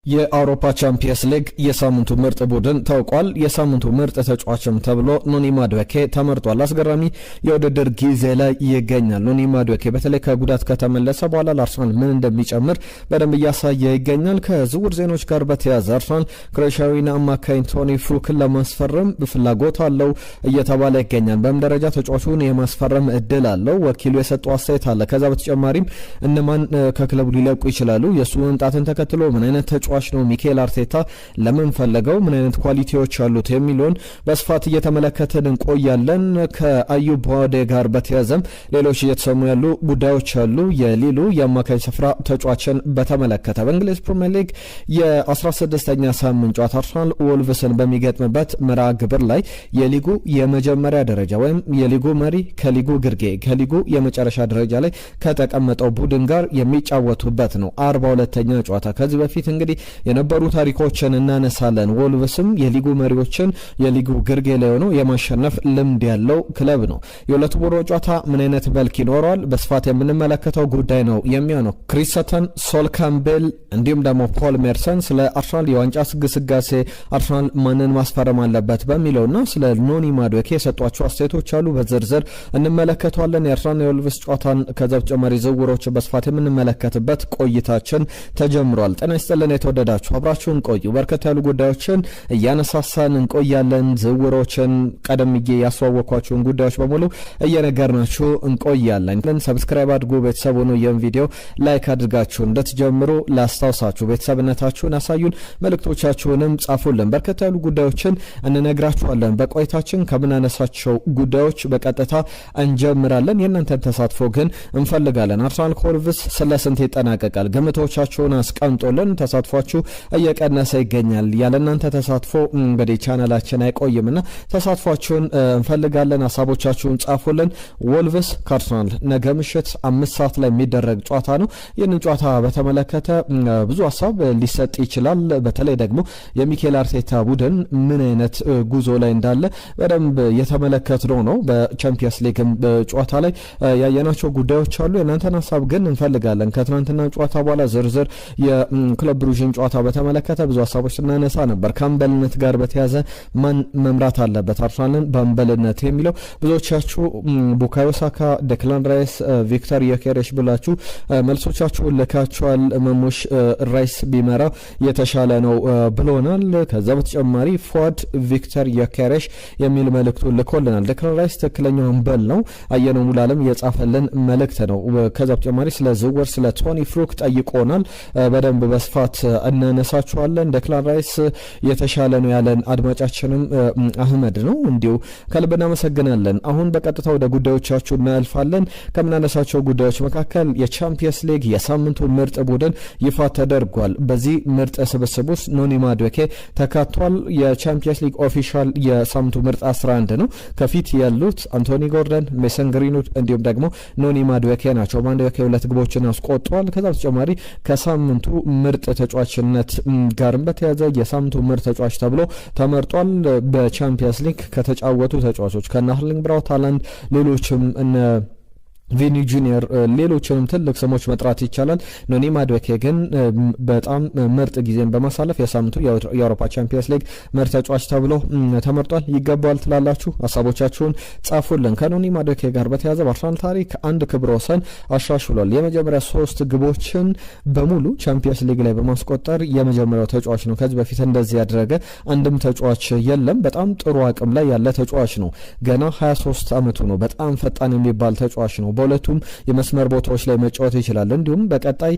የአውሮፓ ቻምፒየንስ ሊግ የሳምንቱ ምርጥ ቡድን ታውቋል። የሳምንቱ ምርጥ ተጫዋችም ተብሎ ኖኒ ማዱዌኬ ተመርጧል። አስገራሚ የውድድር ጊዜ ላይ ይገኛል። ኖኒ ማዱዌኬ በተለይ ከጉዳት ከተመለሰ በኋላ ለአርሰናል ምን እንደሚጨምር በደንብ እያሳየ ይገኛል። ከዝውውር ዜናዎች ጋር በተያያዘ አርሰናል ክሮኤሺያዊውን አማካኝ ቶኒ ፍሩክን ለማስፈረም ፍላጎት አለው እየተባለ ይገኛል። በምን ደረጃ ተጫዋቹን የማስፈረም እድል አለው? ወኪሉ የሰጠው አስተያየት አለ። ከዛ በተጨማሪም እነማን ከክለቡ ሊለቁ ይችላሉ? የእሱ መምጣትን ተከትሎ ምን አይነት ተጫዋች ነው ሚኬል አርቴታ ለምን ፈለገው? ምን አይነት ኳሊቲዎች አሉት የሚለውን በስፋት እየተመለከትን እንቆያለን። ከአዩብ ዋዴ ጋር በተያዘም ሌሎች እየተሰሙ ያሉ ጉዳዮች አሉ። የሊሉ የአማካኝ ስፍራ ተጫዋችን በተመለከተ በእንግሊዝ ፕሪሚየር ሊግ የ16ኛ ሳምንት ጨዋታ አርሰናል ወልቭስን በሚገጥምበት መርሃ ግብር ላይ የሊጉ የመጀመሪያ ደረጃ ወይም የሊጉ መሪ ከሊጉ ግርጌ ከሊጉ የመጨረሻ ደረጃ ላይ ከተቀመጠው ቡድን ጋር የሚጫወቱበት ነው 42ኛ ጨዋታ። ከዚህ በፊት እንግዲህ የነበሩ ታሪኮችን እናነሳለን። ወልቭስም የሊጉ መሪዎችን የሊጉ ግርጌ ላይ ሆኖ የማሸነፍ ልምድ ያለው ክለብ ነው። የሁለቱ ቡድኖች ጨዋታ ምን አይነት መልክ ይኖረዋል በስፋት የምንመለከተው ጉዳይ ነው የሚሆነው። ክሪስ ሰተን፣ ሶል ካምቤል እንዲሁም ደግሞ ፖል ሜርሰን ስለ አርሰናል የዋንጫ ግስጋሴ አርሰናል ማንን ማስፈረም አለበት በሚለውና ስለ ኖኒ ማዱዌኬ የሰጧቸው አስተያየቶች አሉ። በዝርዝር እንመለከተዋለን። የአርሰናል የወልቭስ ጨዋታን ከዛ በተጨማሪ ዝውውሮች በስፋት የምንመለከትበት ቆይታችን ተጀምሯል። ጤና ይስጥልን የተወደዳችሁ አብራችሁን ቆዩ። በርከት ያሉ ጉዳዮችን እያነሳሳን እንቆያለን። ዝውውሮችን ቀደም ያስተዋወቅኳችሁን ጉዳዮች በሙሉ እየነገርናችሁ እንቆያለን። ሰብስክራይብ አድርጉ። ቤተሰብ ሆኑ። ይህን ቪዲዮ ላይክ አድርጋችሁ እንድትጀምሩ ላስታውሳችሁ። ቤተሰብነታችሁን አሳዩን፣ መልእክቶቻችሁንም ጻፉልን። በርከት ያሉ ጉዳዮችን እንነግራችኋለን። በቆይታችን ከምናነሳቸው ጉዳዮች በቀጥታ እንጀምራለን። የእናንተን ተሳትፎ ግን እንፈልጋለን። አርሰናል ከወልቭስ ስለ ስንት ይጠናቀቃል? ግምቶቻችሁን አስቀምጦልን ተሳትፏችሁ እየቀነሰ ይገኛል። ያለ እናንተ ተሳትፎ እንግዲህ ቻናላችን አይቆይምና ተሳትፏችሁን እንፈልጋለን። ሀሳቦቻችሁን ጻፉልን። ወልቭስ ከአርሰናል ነገ ምሽት 5 ሰዓት ላይ የሚደረግ ጨዋታ ነው። ይህንን ጨዋታ በተመለከተ ብዙ ሀሳብ ሊሰጥ ይችላል። በተለይ ደግሞ የሚኬል አርቴታ ቡድን ምን አይነት ጉዞ ላይ እንዳለ በደንብ የተመለከትነው ነው። በቻምፒየንስ ሊግ ጨዋታ ላይ ያየናቸው ጉዳዮች አሉ። የእናንተን ሀሳብ ግን እንፈልጋለን። ከትናንትና ጨዋታ በኋላ ዝርዝር የክለብ ብሩዥን ጨዋታ በተመለከተ ብዙ ሀሳቦች እናነሳ ነበር። ከአምበልነት ጋር በተያዘ ማን መምራት አለበት አርሰናልን በአምበልነት የሚለው ብዙዎቻችሁ ቡካዮ ሳካ፣ ዴክላን ራይስ፣ ቪክተር ዮኬሬሽ ብላችሁ መልሶቻችሁን ልካችኋል። መሞሽ ራይስ ቢመራ የተሻለ ነው ብሎናል። ከዛ በተጨማሪ ፏድ ቪክተር ዮኬሬሽ የሚል መልእክቱን ልኮልናል። ዴክላን ራይስ ትክክለኛው አምበል ነው። አየነው ሙላለም የጻፈልን መልእክት ነው። ከዛ በተጨማሪ ስለ ዝውውር ስለ ቶኒ ፍሩክ ጠይቆናል። በደንብ በስፋት እናነሳችኋለን። ዴክላን ራይስ የተሻለ ነው ያለን አድማጫችንም አህመድ ነው። እንዲሁ ከልብ እናመሰግናለን። አሁን በቀጥታ ወደ ጉዳዮቻችሁ እናልፋለን። ከምናነሳቸው ጉዳዮች መካከል የቻምፒየንስ ሊግ የሳምንቱ ምርጥ ቡድን ይፋ ተደርጓል። በዚህ ምርጥ ስብስብ ውስጥ ኖኒ ማዱዌኬ ተካቷል። የቻምፒየንስ ሊግ ኦፊሻል የሳምንቱ ምርጥ 11 ነው። ከፊት ያሉት አንቶኒ ጎርደን፣ ሜሰን ግሪንውድ እንዲሁም ደግሞ ኖኒ ማዱዌኬ ናቸው። ማዱዌኬ 2 ግቦችን አስቆጥሯል። ከዛ በተጨማሪ ከሳምንቱ ምርጥ ተጫዋችነት ጋርም በተያዘ የሳምንቱ ምርጥ ተጫዋች ተብሎ ተመርጧል። በቻምፒየንስ ሊግ ከተጫወቱ ተጫዋቾች ከነ ኤርሊንግ ብራውት ሃላንድ ሌሎችም እነ ቪኒ ጁኒየር ሌሎችንም ትልቅ ስሞች መጥራት ይቻላል። ኖኒ ማዱዌኬ ግን በጣም ምርጥ ጊዜን በማሳለፍ የሳምንቱ የአውሮፓ ቻምፒየንስ ሊግ ምርጥ ተጫዋች ተብሎ ተመርጧል። ይገባዋል ትላላችሁ? ሀሳቦቻችሁን ጻፉልን። ከኖኒ ማዱዌኬ ጋር በተያዘ በአርሰናል ታሪክ አንድ ክብረ ወሰን አሻሽሏል። የመጀመሪያ 3 ግቦችን በሙሉ ቻምፒየንስ ሊግ ላይ በማስቆጠር የመጀመሪያው ተጫዋች ነው። ከዚህ በፊት እንደዚህ ያደረገ አንድም ተጫዋች የለም። በጣም ጥሩ አቅም ላይ ያለ ተጫዋች ነው። ገና 23 ዓመቱ ነው። በጣም ፈጣን የሚባል ተጫዋች ነው። በሁለቱም የመስመር ቦታዎች ላይ መጫወት ይችላል። እንዲሁም በቀጣይ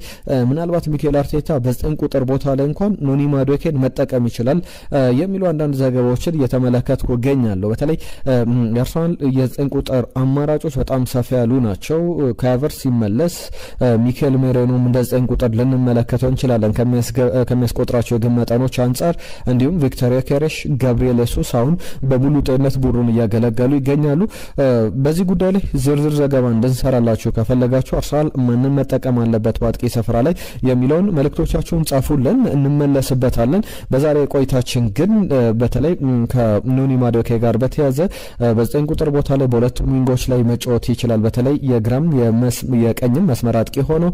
ምናልባት ሚኬል አርቴታ በ9 ቁጥር ቦታ ላይ እንኳን ኖኒ ማዱዌኬን መጠቀም ይችላል የሚሉ አንዳንድ ዘገባዎችን እየተመለከትኩ እገኛለሁ። በተለይ የአርሰናል የ9 ቁጥር አማራጮች በጣም ሰፋ ያሉ ናቸው። ከቨርስ ሲመለስ ሚኬል ሜሬኖም እንደ 9 ቁጥር ልንመለከተው እንችላለን ከሚያስቆጥራቸው የግብ መጠኖች አንጻር። እንዲሁም ቪክተር ዮኬሬሽ፣ ጋብሪኤል ሱስ አሁን በሙሉ ጤንነት ቡድኑን እያገለገሉ ይገኛሉ። በዚህ ጉዳይ ላይ ዝርዝር ዘገባ እንድንሰራላችሁ ከፈለጋችሁ አርሰናል ማንን መጠቀም አለበት በአጥቂ ስፍራ ላይ የሚለውን መልእክቶቻችሁን ጻፉልን፣ እንመለስበታለን። በዛሬ ቆይታችን ግን በተለይ ከኖኒ ማዱዌኬ ጋር በተያዘ በ9 ቁጥር ቦታ ላይ በሁለቱም ዊንጎች ላይ መጫወት ይችላል። በተለይ የግራም የቀኝም መስመር አጥቂ ሆኖ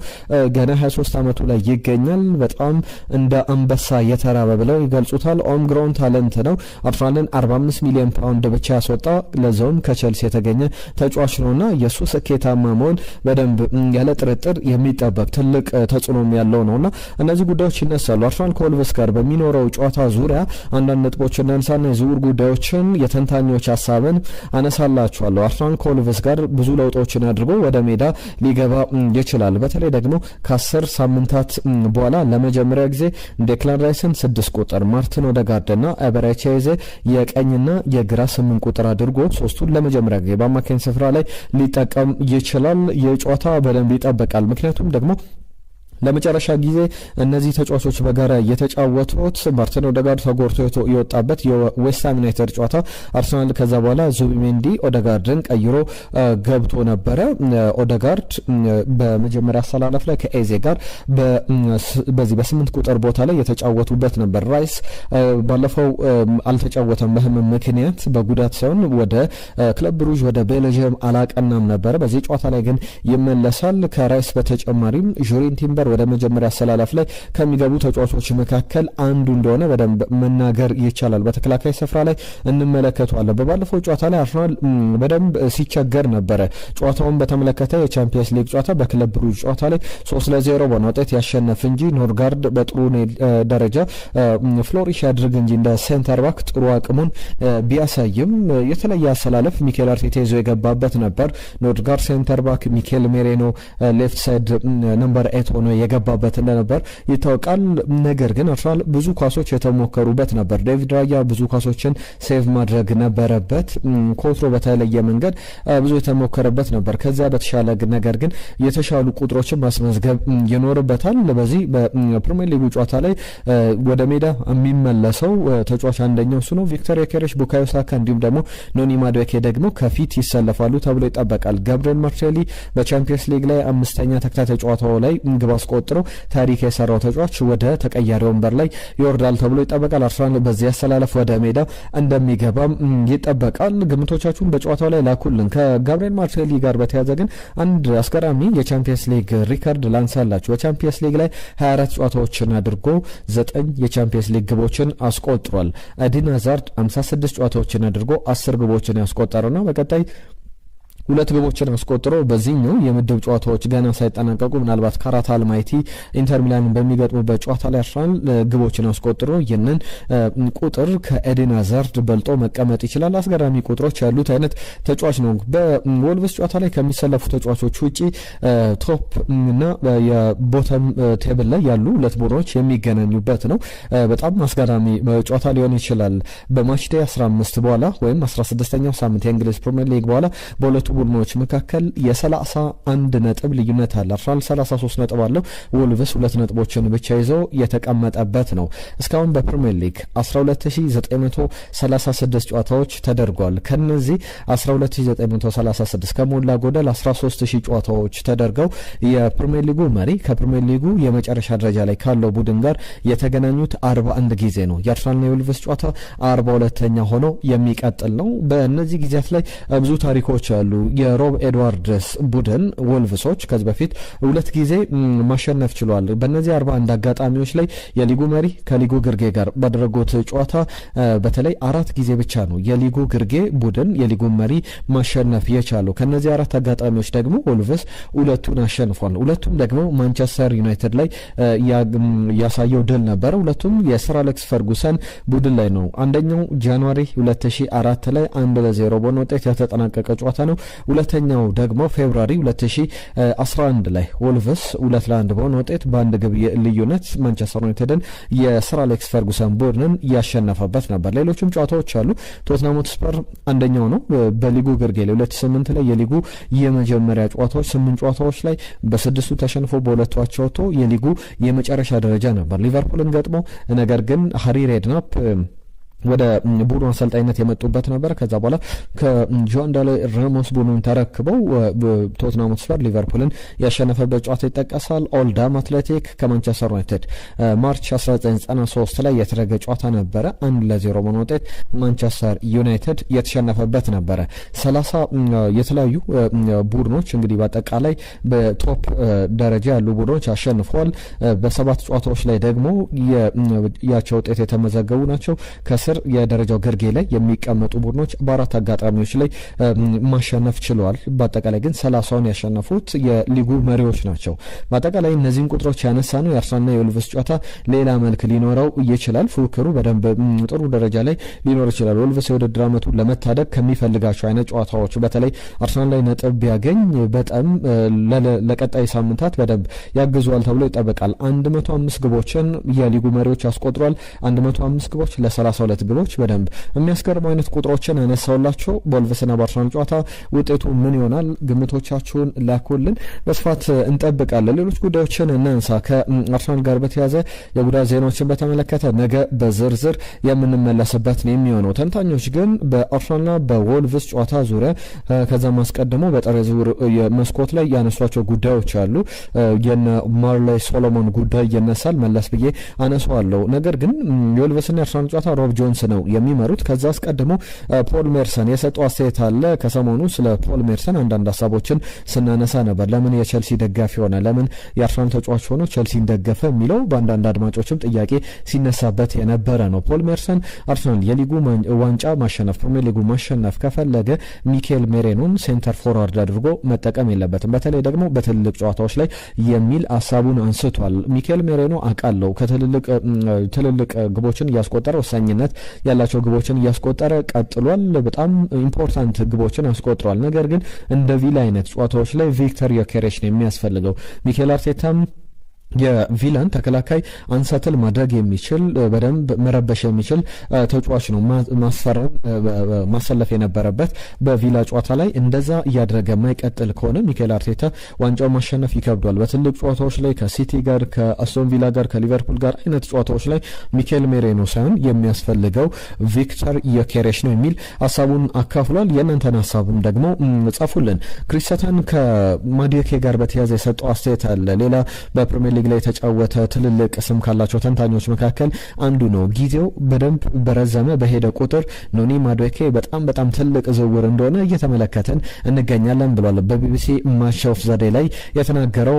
ገና 23 ዓመቱ ላይ ይገኛል። በጣም እንደ አንበሳ የተራበ ብለው ይገልጹታል። ኦን ግራውንድ ታለንት ነው። አርሰናልን 45 ሚሊዮን ፓውንድ ብቻ ያስወጣ ለዛውም ከቸልሲ የተገኘ ተጫዋች ነውና የሱ ስኬታማ መሆን በደንብ ያለ ጥርጥር የሚጠበቅ ትልቅ ተጽዕኖም ያለው ነውና እነዚህ ጉዳዮች ይነሳሉ። አርሰናል ከወልቭስ ጋር በሚኖረው ጨዋታ ዙሪያ አንዳንድ ነጥቦችን እናንሳና የዝውውር ጉዳዮችን የተንታኞች ሀሳብን አነሳላችኋለሁ። አርሰናል ከወልቭስ ጋር ብዙ ለውጦችን አድርጎ ወደ ሜዳ ሊገባ ይችላል። በተለይ ደግሞ ከ10 ሳምንታት በኋላ ለመጀመሪያ ጊዜ ዴክላን ራይስን 6 ቁጥር ማርቲን ኦዴጋርድና ኤቤሬቺ ኤዜ የቀኝና የግራ 8 ቁጥር አድርጎ ሶስቱን ለመጀመሪያ ጊዜ በአማካኝ ስፍራ ላይ ሊጠቀም ይችላል። የጨዋታ በደንብ ይጠበቃል። ምክንያቱም ደግሞ ለመጨረሻ ጊዜ እነዚህ ተጫዋቾች በጋራ የተጫወቱት ማርቲን ኦዴጋርድ ተጎድቶ የወጣበት የዌስትሃም ዩናይትድ ጨዋታ አርሰናል ከዛ በኋላ ዙቢሜንዲ ኦዴጋርድን ቀይሮ ገብቶ ነበረ። ኦዴጋርድ በመጀመሪያ አሰላለፍ ላይ ከኤዜ ጋር በዚህ በ8 ቁጥር ቦታ ላይ የተጫወቱበት ነበር። ራይስ ባለፈው አልተጫወተም በህመም ምክንያት በጉዳት ሳይሆን ወደ ክለብ ብሩዥ ወደ ቤልጅየም አላቀናም ነበረ። በዚህ ጨዋታ ላይ ግን ይመለሳል። ከራይስ በተጨማሪም ጁሪን ቲምበር ወደ መጀመሪያ አሰላለፍ ላይ ከሚገቡ ተጫዋቾች መካከል አንዱ እንደሆነ በደንብ መናገር ይቻላል። በተከላካይ ስፍራ ላይ እንመለከተዋለን። በባለፈው ጨዋታ ላይ አርሰናል በደንብ ሲቸገር ነበረ። ጨዋታውን በተመለከተ የቻምፒየንስ ሊግ ጨዋታ በክለብ ብሩጅ ጨዋታ ላይ 3-0 በሆነ ውጤት ያሸነፍ እንጂ ኖርጋርድ በጥሩ ደረጃ ፍሎሪሽ ያድርግ እንጂ እንደ ሴንተር ባክ ጥሩ አቅሙን ቢያሳይም የተለየ አሰላለፍ ሚኬል አርቴታ ይዞ የገባበት ነበር። ኖርጋርድ ሴንተር ባክ፣ ሚኬል ሜሬኖ ሌፍት ሳይድ ነምበር 8 ሆኖ የገባበት እንደነበር ይታወቃል። ነገር ግን አርሰናል ብዙ ኳሶች የተሞከሩበት ነበር። ዴቪድ ራያ ብዙ ኳሶችን ሴቭ ማድረግ ነበረበት። ኮትሮ በተለየ መንገድ ብዙ የተሞከረበት ነበር። ከዚያ በተሻለ ነገር ግን የተሻሉ ቁጥሮችን ማስመዝገብ ይኖርበታል። በዚህ በፕሪሚየር ሊጉ ጨዋታ ላይ ወደ ሜዳ የሚመለሰው ተጫዋች አንደኛው እሱ ነው። ቪክተር ዮኬሬሽ፣ ቡካዮ ሳካ እንዲሁም ደግሞ ኖኒ ማዱዌኬ ደግሞ ከፊት ይሰለፋሉ ተብሎ ይጠበቃል። ጋብሪኤል ማርቲኔሊ በቻምፒየንስ ሊግ ላይ 5ኛ ተከታታይ ጨዋታው ላይ ግብ አስቆጥሮ ታሪክ የሰራው ተጫዋች ወደ ተቀያሪ ወንበር ላይ ይወርዳል ተብሎ ይጠበቃል። አርሰናል በዚህ አሰላለፍ ወደ ሜዳ እንደሚገባ ይጠበቃል። ግምቶቻችሁን በጨዋታው ላይ ላኩልን። ከጋብሪኤል ማርቲኔሊ ጋር በተያያዘ ግን አንድ አስገራሚ የቻምፒየንስ ሊግ ሪከርድ ላንሳላችሁ። በቻምፒየንስ ሊግ ላይ 24 ጨዋታዎችን አድርጎ 9 የቻምፒየንስ ሊግ ግቦችን አስቆጥሯል። ኤደን ሃዛርድ 56 ጨዋታዎችን አድርጎ 10 ግቦችን ያስቆጠረውና በቀጣይ 2 ግቦችን አስቆጥሮ በዚህኛው የምድብ ጨዋታዎች ገና ሳይጠናቀቁ ምናልባት ካራት አልማይቲ ኢንተር ሚላንን በሚገጥሙበት ጨዋታ ላይ አርሰናል ግቦችን አስቆጥሮ ይህንን ቁጥር ከኤደን ሃዛርድ በልጦ መቀመጥ ይችላል። አስገራሚ ቁጥሮች ያሉት አይነት ተጫዋች ነው። በወልቭስ ጨዋታ ላይ ከሚሰለፉ ተጫዋቾች ውጪ ቶፕ እና የቦተም ቴብል ላይ ያሉ 2 ቡድኖች የሚገናኙበት ነው። በጣም አስገራሚ ጨዋታ ሊሆን ይችላል። በማች ዴይ 15 በኋላ ወይም 16ኛው ሳምንት የእንግሊዝ ፕሪሚየር ሊግ በኋላ በሁለቱ ቡድኖች መካከል የ31 ነጥብ ልዩነት አለ። አርሰናል 33 ነጥብ አለው። ወልቭስ 2 ነጥቦችን ብቻ ይዘው የተቀመጠበት ነው። እስካሁን በፕሪሚየር ሊግ 12936 ጨዋታዎች ተደርጓል። ከነዚህ 12936 ከሞላ ጎደል 13000 ጨዋታዎች ተደርገው የፕሪሚየር ሊጉ መሪ ከፕሪሚየር ሊጉ የመጨረሻ ደረጃ ላይ ካለው ቡድን ጋር የተገናኙት 41 ጊዜ ነው። የአርሰናልና የወልቭስ ጨዋታ 42ኛ ሆኖ የሚቀጥል ነው። በእነዚህ ጊዜያት ላይ ብዙ ታሪኮች አሉ። የሮብ ኤድዋርድስ ቡድን ወልቭሶች ከዚህ በፊት 2 ጊዜ ማሸነፍ ችሏል። በእነዚህ 41 አጋጣሚዎች ላይ የሊጉ መሪ ከሊጉ ግርጌ ጋር ባደረጉት ጨዋታ በተለይ 4 ጊዜ ብቻ ነው የሊጉ ግርጌ ቡድን የሊጉ መሪ ማሸነፍ የቻለው። ከነዚህ 4 አጋጣሚዎች ደግሞ ወልቭስ 2ቱን አሸንፏል። 2ቱም ደግሞ ማንቸስተር ዩናይትድ ላይ ያሳየው ድል ነበረ። 2ቱም የሰር አሌክስ ፈርጉሰን ቡድን ላይ ነው። አንደኛው ጃንዋሪ 2004 ላይ 1-0 በሆነ ውጤት የተጠናቀቀ ጨዋታ ነው። ሁለተኛው ደግሞ ፌብሩዋሪ 2011 ላይ ወልቭስ 2-1 በሆነ ውጤት በአንድ ግብ ልዩነት ማንቸስተር ዩናይትድን የሰር አሌክስ ፈርጉሰን ቡድንን ያሸነፈበት ነበር። ሌሎችም ጨዋታዎች አሉ። ቶትናም ሆትስፐር አንደኛው ነው። በሊጉ ግርጌ ላይ 2008 ላይ የሊጉ የመጀመሪያ ጨዋታዎች 8 ጨዋታዎች ላይ በ6ቱ ተሸንፎ በ2ቱ አቻ ወጥቶ የሊጉ የመጨረሻ ደረጃ ነበር ሊቨርፑልን ገጥሞ። ነገር ግን ሃሪ ሬድናፕ ወደ ቡድኑ አሰልጣኝነት የመጡበት ነበር። ከዛ በኋላ ከጆን ዳሌ ራሞስ ቡድኑን ተረክበው ቶትናም ሆትስፐር ሊቨርፑልን ያሸነፈበት ጨዋታ ይጠቀሳል። ኦልዳም አትሌቲክ ከማንቸስተር ዩናይትድ ማርች 1993 ላይ የተደረገ ጨዋታ ነበረ። 1-0 በሆነ ውጤት ማንቸስተር ዩናይትድ የተሸነፈበት ነበረ። 30 የተለያዩ ቡድኖች እንግዲህ በአጠቃላይ በቶፕ ደረጃ ያሉ ቡድኖች አሸንፈዋል። በ7 ጨዋታዎች ላይ ደግሞ ያቸው ውጤት የተመዘገቡ ናቸው። ከስር የደረጃው ግርጌ ላይ የሚቀመጡ ቡድኖች በ4 አጋጣሚዎች ላይ ማሸነፍ ችለዋል። በአጠቃላይ ግን 30ውን ያሸነፉት የሊጉ መሪዎች ናቸው። በአጠቃላይ እነዚህን ቁጥሮች ያነሳ ነው የአርሰናልና የወልቭስ ጨዋታ ሌላ መልክ ሊኖረው ይችላል። ፉክክሩ በደንብ ጥሩ ደረጃ ላይ ሊኖር ይችላል። ወልቭስ የውድድር ዓመቱን ለመታደግ ከሚፈልጋቸው አይነት ጨዋታዎች በተለይ አርሰናል ላይ ነጥብ ቢያገኝ በጣም ለቀጣይ ሳምንታት በደንብ ያግዟል ተብሎ ይጠበቃል። 105 ግቦችን የሊጉ መሪዎች አስቆጥሯል። 105 ግቦች ለ32 ግቦች በደንብ የሚያስገርሙ አይነት ቁጥሮችን ያነሳውላቸው። በወልቭስና በአርሰናል ጨዋታ ውጤቱ ምን ይሆናል? ግምቶቻችሁን ላኩልን፣ በስፋት እንጠብቃለን። ሌሎች ጉዳዮችን እናንሳ። ከአርሰናል ጋር በተያዘ የጉዳት ዜናዎችን በተመለከተ ነገ በዝርዝር የምንመለስበት ነው የሚሆነው። ተንታኞች ግን በአርሰናልና በወልቭስ ጨዋታ ዙሪያ ከዛም አስቀድሞ በጥር የዝውውር መስኮት ላይ ያነሷቸው ጉዳዮች አሉ። የነ ማርሌይ ሶሎሞን ጉዳይ ይነሳል፣ መለስ ብዬ አነሳዋለሁ። ነገር ግን የወልቭስና የአርሰናል ጨዋታ ሮብ ጆንስ ነው የሚመሩት። ከዛ አስቀድሞ ፖል ሜርሰን የሰጠው አስተያየት አለ። ከሰሞኑ ስለ ፖል ሜርሰን አንዳንድ ሀሳቦችን ስናነሳ ነበር። ለምን የቸልሲ ደጋፊ ሆነ? ለምን የአርሰናል ተጫዋች ሆኖ ቸልሲን ደገፈ? የሚለው በአንዳንድ አድማጮችም ጥያቄ ሲነሳበት የነበረ ነው። ፖል ሜርሰን አርሰናል የሊጉ ዋንጫ ማሸነፍ ፕሪሚየር ሊጉ ማሸነፍ ከፈለገ ሚኬል ሜሬኖን ሴንተር ፎርዋርድ አድርጎ መጠቀም የለበትም፣ በተለይ ደግሞ በትልልቅ ጨዋታዎች ላይ የሚል ሀሳቡን አንስቷል። ሚኬል ሜሬኖ አውቃለሁ ከትልልቅ ግቦችን እያስቆጠረ ወሳኝነት ያላቸው ግቦችን እያስቆጠረ ቀጥሏል። በጣም ኢምፖርታንት ግቦችን አስቆጥሯል። ነገር ግን እንደ ቪላ አይነት ጨዋታዎች ላይ ቪክተር ዮኬሬሽ ነው የሚያስፈልገው። ሚኬል አርቴታም የቪላን ተከላካይ አንሰትል ማድረግ የሚችል በደንብ መረበሽ የሚችል ተጫዋች ነው ማሰለፍ የነበረበት በቪላ ጨዋታ ላይ። እንደዛ እያደረገ የማይቀጥል ከሆነ ሚኬል አርቴታ ዋንጫው ማሸነፍ ይከብዷል። በትልቅ ጨዋታዎች ላይ ከሲቲ ጋር፣ ከአስቶን ቪላ ጋር፣ ከሊቨርፑል ጋር አይነት ጨዋታዎች ላይ ሚኬል ሜሬኖ ሳይሆን የሚያስፈልገው ቪክተር ዮኬሬሽ ነው የሚል ሀሳቡን አካፍሏል። የእናንተን ሀሳብም ደግሞ ጻፉልን። ክሪስተን ከማዱዌኬ ጋር በተያያዘ የሰጠው አስተያየት አለ። ሌላ በፕሪሚየር ሊግ ላይ የተጫወተ ትልልቅ ስም ካላቸው ተንታኞች መካከል አንዱ ነው። ጊዜው በደንብ በረዘመ በሄደ ቁጥር ኖኒ ማዱዌኬ በጣም ትልቅ ዝውውር እንደሆነ እየተመለከትን እንገኛለን ብሏል። በቢቢሲ ማች ኦፍ ዘ ዴይ ላይ የተናገረው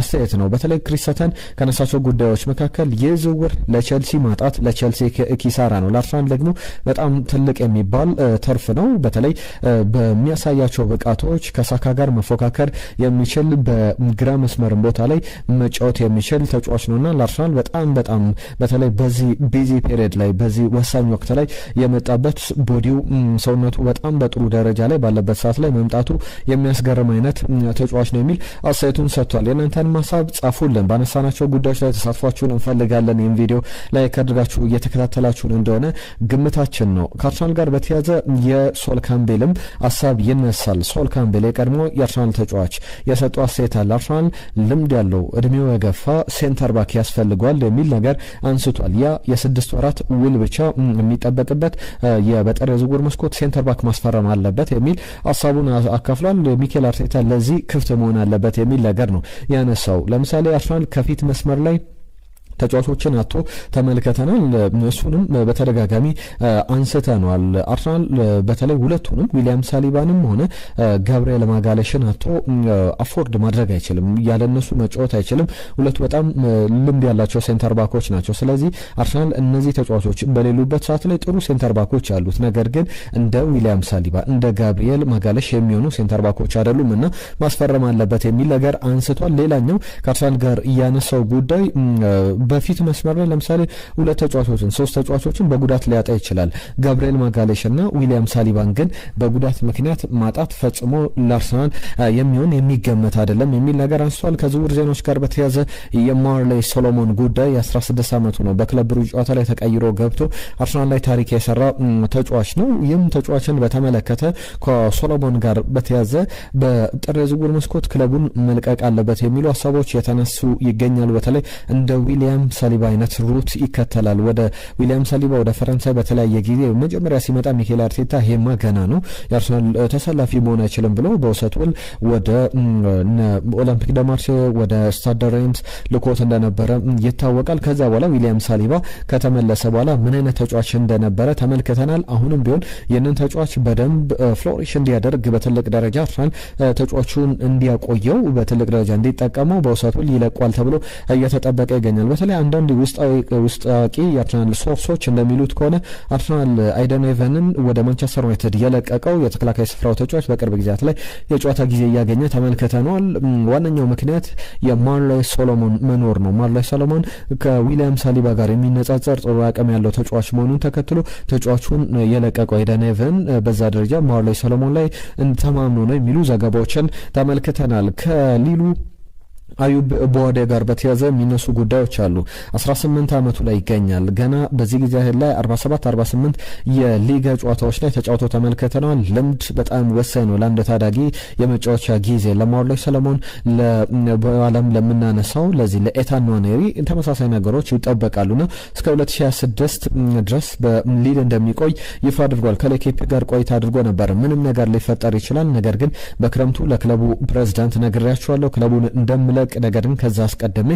አስተያየት ነው። በተለይ ክሪስተን ከነሳቸው ጉዳዮች መካከል ይህ ዝውውር ለቸልሲ ማጣት ለቸልሲ ኪሳራ ነው፣ ለአርሰናል ደግሞ በጣም ትልቅ የሚባል ተርፍ ነው። በተለይ በሚያሳያቸው ብቃቶች ከሳካ ጋር መፎካከር የሚችል በግራ መስመር ቦታ ላይ መጫወት የሚችል ተጫዋች ነውና ለአርሰናል በጣም በተለይ በዚህ ቢዚ ፔሪየድ ላይ በዚህ ወሳኝ ወቅት ላይ የመጣበት ቦዲው ሰውነቱ በጣም በጥሩ ደረጃ ላይ ባለበት ሰዓት ላይ መምጣቱ የሚያስገርም አይነት ተጫዋች ነው የሚል አስተያየቱን ሰጥቷል። የእናንተን ሀሳብ ጻፉልን። ባነሳናቸው ጉዳዮች ላይ ተሳትፏችሁን እንፈልጋለን። ይህን ቪዲዮ ላይ ካደረጋችሁ እየተከታተላችሁን እንደሆነ ግምታችን ነው። ከአርሰናል ጋር በተያዘ የሶል ካምቤልም ሀሳብ ይነሳል። ሶል ካምቤል የቀድሞ የአርሰናል ተጫዋች የሰጠው አስተያየት አለ። አርሰናል ልምድ ያለው እድሜው የገፋ ሴንተር ባክ ያስፈልጓል የሚል ነገር አንስቷል። ያ የ6 ወራት ውል ብቻ የሚጠበቅበት በጥር የዝውውር መስኮት ሴንተር ባክ ማስፈረም አለበት የሚል ሀሳቡን አካፍሏል። ሚኬል አርቴታ ለዚህ ክፍት መሆን አለበት የሚል ነገር ነው ያነሳው። ለምሳሌ አርሰናል ከፊት መስመር ላይ ተጫዋቾችን አቶ ተመልከተናል። እሱንም በተደጋጋሚ አንስተናል። አርሰናል በተለይ ሁለቱንም ዊሊያም ሳሊባንም ሆነ ጋብሪኤል ማጋሌሽን አቶ አፎርድ ማድረግ አይችልም፣ ያለነሱ መጫወት አይችልም። ሁለቱ በጣም ልምድ ያላቸው ሴንተር ባኮች ናቸው። ስለዚህ አርሰናል እነዚህ ተጫዋቾች በሌሉበት ሰዓት ላይ ጥሩ ሴንተር ባኮች አሉት። ነገር ግን እንደ ዊሊያም ሳሊባ እንደ ጋብሪኤል ማጋሌሽ የሚሆኑ ሴንተር ባኮች አይደሉም እና ማስፈረም አለበት የሚል ነገር አንስቷል። ሌላኛው ከአርሰናል ጋር እያነሳው ጉዳይ በፊት መስመር ላይ ለምሳሌ ሁለት ተጫዋቾችን 3 ተጫዋቾችን በጉዳት ሊያጣ ይችላል። ጋብሪኤል ማጋሌሽ እና ዊሊያም ሳሊባን ግን በጉዳት ምክንያት ማጣት ፈጽሞ ለአርሰናል የሚሆን የሚገመት አይደለም የሚል ነገር አንስቷል። ከዝውውር ዜናዎች ጋር በተያያዘ የማርሌይ ሶሎሞን ጉዳይ የ16 ዓመቱ ነው። በክለብ ብሩጅ ጨዋታ ላይ ተቀይሮ ገብቶ አርሰናል ላይ ታሪክ የሰራ ተጫዋች ነው። ይህም ተጫዋችን በተመለከተ ከሶሎሞን ጋር በተያያዘ በጥር የዝውውር መስኮት ክለቡን መልቀቅ አለበት የሚሉ ሀሳቦች የተነሱ ይገኛሉ። በተለይ እንደ ዊሊያም ዊሊያም ሳሊባ አይነት ሩት ይከተላል። ወደ ዊሊያም ሳሊባ ወደ ፈረንሳይ በተለያየ ጊዜ መጀመሪያ ሲመጣ ሚኬል አርቴታ ይሄማ ገና ነው የአርሰናል ተሰላፊ መሆን አይችልም ብሎ በውሰት ውል ወደ ኦሎምፒክ ደ ማርሴ ወደ ስታድ ደ ሬንስ ልኮት እንደነበረ ይታወቃል። ከዛ በኋላ ዊሊያም ሳሊባ ከተመለሰ በኋላ ምን አይነት ተጫዋች እንደነበረ ተመልክተናል። አሁንም ቢሆን ይህንን ተጫዋች በደንብ ፍሎሪሽ እንዲያደርግ በትልቅ ደረጃ አርሰናል ተጫዋቹን እንዲያቆየው በትልቅ ደረጃ እንዲጠቀመው በውሰት ውል ይለቋል ተብሎ እየተጠበቀ ይገኛል። በተለይ አንዳንድ ውስጣቂ የአርሰናል ሶርሶች እንደሚሉት ከሆነ አርሰናል አይደን ኤቨንን ወደ ማንቸስተር ዩናይትድ የለቀቀው የተከላካይ ስፍራው ተጫዋች በቅርብ ጊዜያት ላይ የጨዋታ ጊዜ እያገኘ ተመልክተነዋል። ዋነኛው ምክንያት የማርላይ ሶሎሞን መኖር ነው። ማርላይ ሶሎሞን ከዊሊያም ሳሊባ ጋር የሚነጻጸር ጥሩ አቅም ያለው ተጫዋች መሆኑን ተከትሎ ተጫዋቹን የለቀቀው አይደን ኤቨን በዛ ደረጃ ማርላይ ሶሎሞን ላይ ተማምኖ ነው የሚሉ ዘገባዎችን ተመልክተናል። ከሊሉ አዩብ ቦዋዴ ጋር በተያዘ የሚነሱ ጉዳዮች አሉ። 18 ዓመቱ ላይ ይገኛል። ገና በዚህ ጊዜ ላይ 47-48 የሊጋ ጨዋታዎች ላይ ተጫውቶ ተመልክተናል። ልምድ በጣም ወሳኝ ነው ለአንድ ታዳጊ የመጫወቻ ጊዜ። ለማርላይ ሰለሞን በዓለም ለምናነሳው ለዚህ ለኤታን ንዋኔሪ ተመሳሳይ ነገሮች ይጠበቃሉና እስከ 2026 ድረስ በሊል እንደሚቆይ ይፋ አድርጓል። ከሌኬፕ ጋር ቆይታ አድርጎ ነበር። ምንም ነገር ሊፈጠር ይችላል፣ ነገር ግን በክረምቱ ለክለቡ ፕሬዝዳንት ነግሬያቸዋለሁ ክለቡን እንደምለቅ ነገር ግን ከዛ አስቀድሜ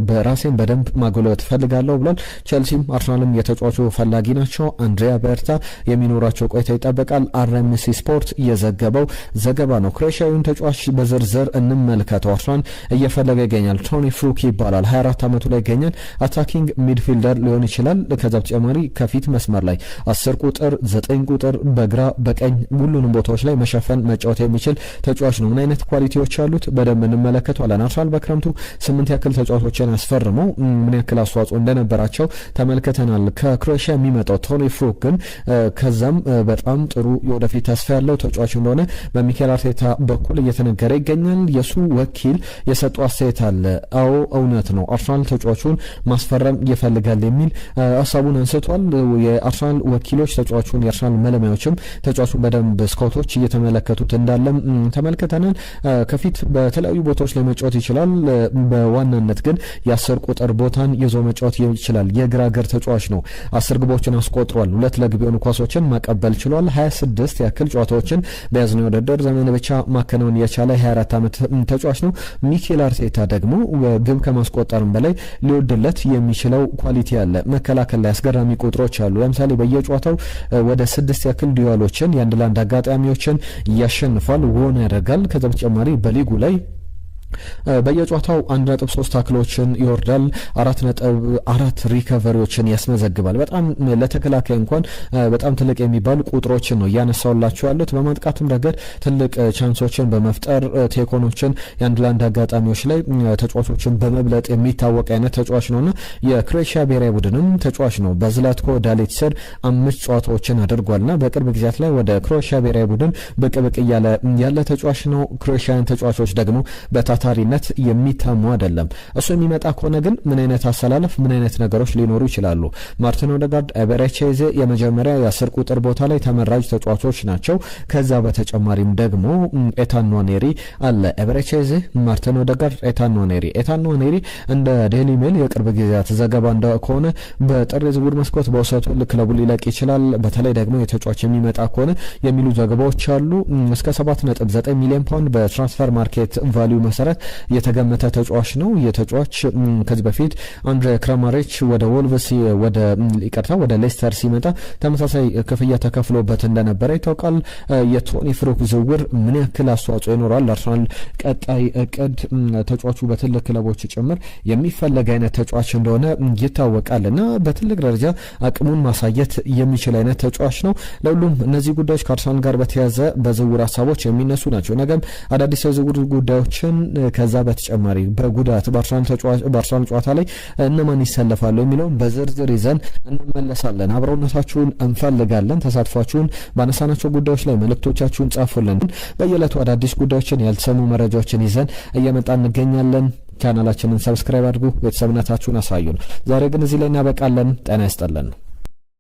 በራሴን በደንብ ማጎልበት ፈልጋለሁ ብሏል። ቼልሲም አርሰናልም የተጫዋቹ ፈላጊ ናቸው። አንድሪያ ቤርታ የሚኖራቸው ቆይታ ይጠበቃል። አርኤምሲ ስፖርት የዘገበው ዘገባ ነው። ክሮኤሽያዊውን ተጫዋች በዝርዝር እንመልከተው። አርሰናል እየፈለገ ይገኛል። ቶኒ ፍሩክ ይባላል። 24 ዓመቱ ላይ ይገኛል። አታኪንግ ሚድፊልደር ሊሆን ይችላል። ከዛ በተጨማሪ ከፊት መስመር ላይ 10 ቁጥር 9 ቁጥር በግራ በቀኝ ሁሉንም ቦታዎች ላይ መሸፈን መጫወት የሚችል ተጫዋች ነው። ምን አይነት ኳሊቲዎች አሉት በደንብ እንመለከተዋለን። አርሰናል በክረምቱ 8 ያክል ተጫዋቾችን አስፈርመው ምን ያክል አስተዋጽኦ እንደነበራቸው ተመልክተናል። ከክሮኤሽያ የሚመጣው ቶኒ ፍሩክ ግን ከዛም በጣም ጥሩ የወደፊት ተስፋ ያለው ተጫዋች እንደሆነ በሚኬል አርቴታ በኩል እየተነገረ ይገኛል። የሱ ወኪል የሰጠው አስተያየት አለ። አዎ እውነት ነው፣ አርሰናል ተጫዋቹን ማስፈረም ይፈልጋል የሚል ሀሳቡን አንስቷል። የአርሰናል ወኪሎች ተጫዋቹን የአርሰናል መለማዮችም ተጫዋቹን በደንብ ስካውቶች እየተመለከቱት እንዳለም ተመልክተናል። ከፊት በተለያዩ ቦታዎች ላይ መጫወት ይችላል። በዋናነት ግን የ10 ቁጥር ቦታን ይዞ መጫወት ይችላል። የግራ እግር ተጫዋች ነው። 10 ግቦችን አስቆጥሯል። 2 ለግብ የሆኑ ኳሶችን ማቀበል ችሏል። 26 ያክል ጨዋታዎችን በያዝነው ውድድር ዘመን ብቻ ማከናወን የቻለ 24 ዓመት ተጫዋች ነው። ሚኬል አርቴታ ደግሞ ግብ ከማስቆጠርም በላይ ሊወድለት የሚችለው ኳሊቲ አለ። መከላከል ላይ አስገራሚ ቁጥሮች አሉ። ለምሳሌ በየጨዋታው ወደ 6 ያክል ዲዋሎችን የአንድ ለአንድ አጋጣሚዎችን ያሸንፋል፣ ወን ያደርጋል። ከዛ በተጨማሪ በሊጉ ላይ በየጨዋታው 1.3 ታክሎችን ይወርዳል፣ 4.4 ሪከቨሪዎችን ያስመዘግባል። በጣም ለተከላካይ እንኳን በጣም ትልቅ የሚባሉ ቁጥሮችን ነው እያነሳውላቸው ያሉት። በማጥቃቱም ረገድ ትልቅ ቻንሶችን በመፍጠር ቴኮኖችን የአንድ ለአንድ አጋጣሚዎች ላይ ተጫዋቾችን በመብለጥ የሚታወቅ አይነት ተጫዋች ነውና የክሮኤሽያ ብሔራዊ ቡድንም ተጫዋች ነው። በዝላትኮ ዳሊች ስር 5 ጨዋታዎችን አድርጓልና በቅርብ ጊዜያት ላይ ወደ ክሮኤሽያ ብሔራዊ ቡድን ብቅ እያለ ያለ ተጫዋች ነው። ክሮኤሽያን ተጫዋቾች ደግሞ ታታሪነት የሚታሙ አይደለም። እሱ የሚመጣ ከሆነ ግን ምን አይነት አሰላለፍ ምን አይነት ነገሮች ሊኖሩ ይችላሉ? ማርቲን ኦዴጋርድ፣ ኤቤሬቺ ኤዜ የመጀመሪያ የ10 ቁጥር ቦታ ላይ ተመራጭ ተጫዋቾች ናቸው። ከዛ በተጨማሪም ደግሞ ኤታን ንዋኔሪ አለ። ኤቤሬቺ ኤዜ፣ ማርቲን ኦዴጋርድ፣ ኤታን ንዋኔሪ እንደ ዴይሊ ሜል የቅርብ ጊዜያት ዘገባ ከሆነ በጥር የዝውውር መስኮት በውሰቱ ክለቡ ሊለቅ ይችላል። በተለይ ደግሞ የተጫዋች የሚመጣ ከሆነ የሚሉ ዘገባዎች አሉ። እስከ 7.9 ሚሊዮን ፓውንድ በትራንስፈር ማርኬት ቫልዩ መሰረት የተገመተ ተጫዋች ነው። የተጫዋች ከዚህ በፊት አንድሬ ክራማሪች ወደ ወልቭስ ወደ ሌስተር ሲመጣ ተመሳሳይ ክፍያ ተከፍሎበት እንደነበረ ይታወቃል። የቶኒ ፍሩክ ዝውውር ምን ያክል አስተዋጽኦ ይኖራል? አርሰናል ቀጣይ እቅድ ተጫዋቹ በትልቅ ክለቦች ጭምር የሚፈለግ አይነት ተጫዋች እንደሆነ ይታወቃል እና በትልቅ ደረጃ አቅሙን ማሳየት የሚችል አይነት ተጫዋች ነው። ለሁሉም እነዚህ ጉዳዮች ከአርሰናል ጋር በተያያዘ በዝውውር ሀሳቦች የሚነሱ ናቸው። ነገም አዳዲስ የዝውውር ጉዳዮችን ከዛ በተጨማሪ በጉዳት በአርሰናል ጨዋታ ላይ እነማን ይሰለፋሉ የሚለውን በዝርዝር ይዘን እንመለሳለን። አብረውነታችሁን እንፈልጋለን። ተሳትፏችሁን ባነሳናቸው ጉዳዮች ላይ መልእክቶቻችሁን ጻፉልን። በየዕለቱ አዳዲስ ጉዳዮችን ያልተሰሙ መረጃዎችን ይዘን እየመጣ እንገኛለን። ቻናላችንን ሰብስክራይብ አድርጉ፣ ቤተሰብነታችሁን አሳዩን። ዛሬ ግን እዚህ ላይ እናበቃለን። ጤና ይስጥልን።